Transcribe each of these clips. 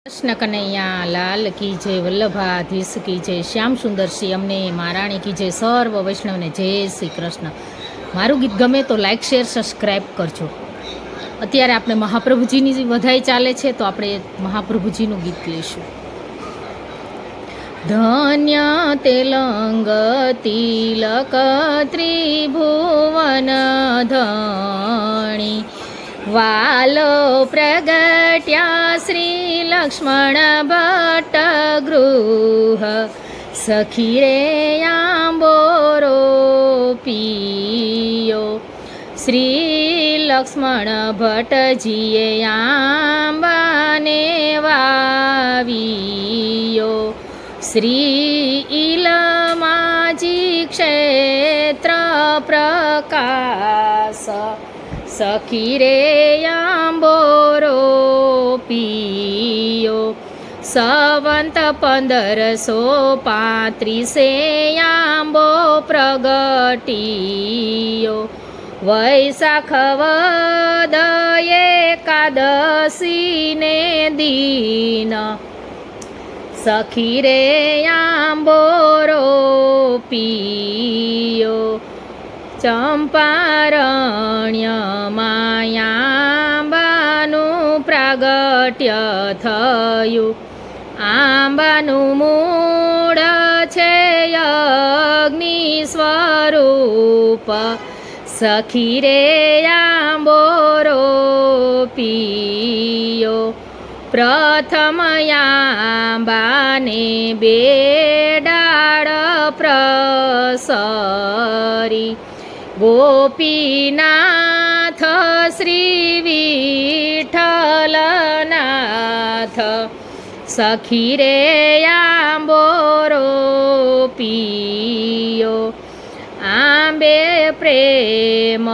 કૃષ્ણ કનૈયા લાલ કી જય, વલ્લભાધીશ કી જય, શ્યામ સુંદર શ્રી અમને મહારાણી કી જય, સર્વ વૈષ્ણવને જય શ્રી કૃષ્ણ। મારું ગીત ગમે તો લાઈક શેર સબસ્ક્રાઈબ કરજો। અત્યારે આપણે મહાપ્રભુજીની વધાઈ ચાલે છે તો આપણે મહાપ્રભુજીનું ગીત લઈશું। ધન્ય તેલંગ તિલક ત્રિભુવન ધણી, વાલો પ્રગટ્યા શ્રી લક્ષ્મણ ભટ્ટ ગૃહ, સખી રે આંબોરો પીયો। શ્રી લક્ષ્મણ ભટ્ટજીએ આંબાને વાવ્યો, શ્રી ઈલમાજી ક્ષેત્ર પ્રકાશ, સખી રે આંબોરો પીયો। સંવંત 1535 આંબો પ્રગટિયો, વૈશાખ વદ એકાદશીને દીન, સખી રે આંબોરો પીયો। ચંપારણ્યમાં આંબાનું પ્રાગટ્ય થયું, આંબાનું મૂળ છે અગ્નિ સ્વરૂપ, સખી રે આંબોરો પીયો। પ્રથમ આંબાને બે ડાળ પ્રસરી, ગોપીનાથ શ્રી વિઠ્ઠલનાથ, સખી રે આંબોરો પીયો। આંબે પ્રેમ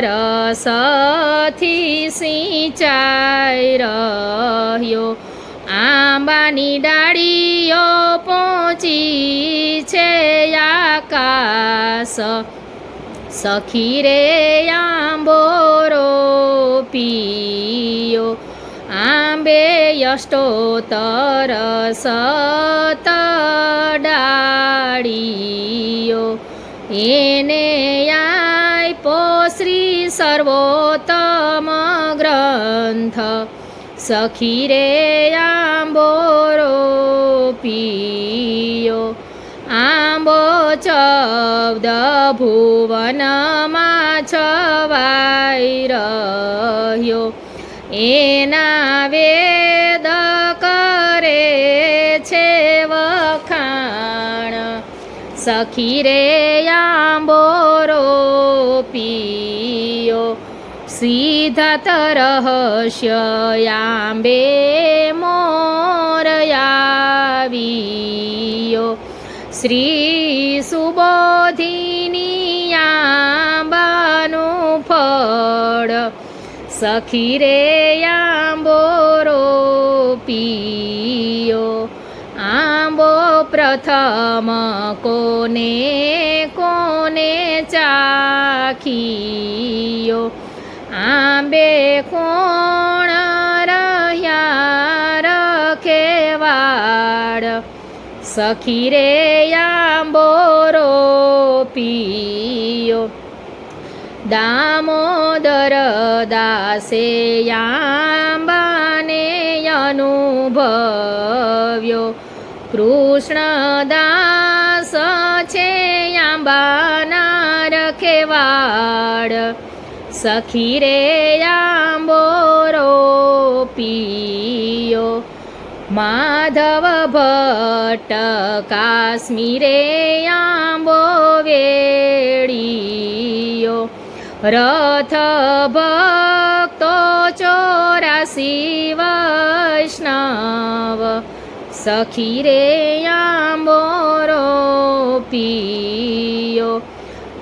રસથી સિંચાઈ રહ્યો, આંબાની ડાળીઓ પહોંચી છે આકાશ, સખી રે આંબોરો પીયો। આંબે અષ્ટોત્તર સત ડાળીઓ, એને આપ્યો શ્રી સર્વોત્તમ ગ્રંથ, સખી રે આંબોરો પીયો। આંબો 14 ભુવનમાં છવાઈ રહ્યો, એના વેદ કરે છે વખાણ, સખી રે આંબોરો પીયો। સિદ્ધાર્થ રહસ્ય આંબે મોરયાવ્યો, શ્રી સુબોધિની આંબાનું ફળ, સખી રે આંબોરો પીયો। આંબો પ્રથમ કોને કોને ચાખ્યો, આંબે કોણ રહ્યા રખેવાળ, સખી રે આંબોરો પીયો। દામોદર દાસે આંબાને અનુભવ્યો, કૃષ્ણદાસ છે આંબાના રખેવાળ, સખી રે આંબોરો પીયો। માધવ ભટ્ટ કાશ્મીરે આંબો વેળીયો, રથ ભક્તો 84 વૈષ્ણવ, સખી રે આંબોરો પીયો।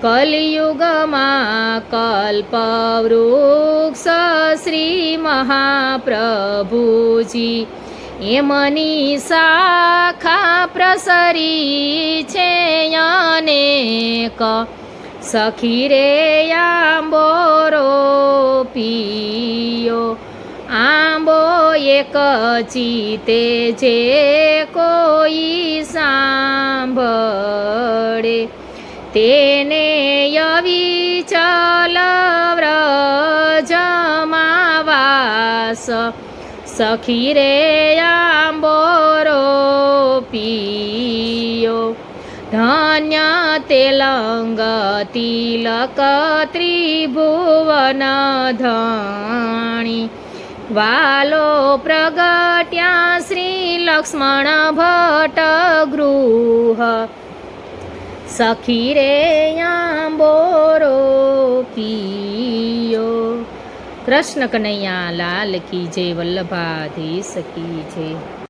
કલિયુગમાં કલ્પવૃક્ષ શ્રી મહાપ્રભુજી, એમની શાખા પ્રસરી છે અનેક, સખી રે આંબોરો પીયો। આંબો એક ચિતે જે કોઈ સાંભળે તેને અવિચલ વ્રજમાં વાસ સખી રે આંબો રોપિયો ધન્ય તેલંગ તિલક ત્રિભુવન ધણી વાલો પ્રગટ્યા શ્રી લક્ષ્મણ ભટ્ટ ગૃહ સખી રે આંબો રોપિયો. કૃષ્ણ કનૈયા લાલ કી જય, વલ્લભાધીશ કી જય.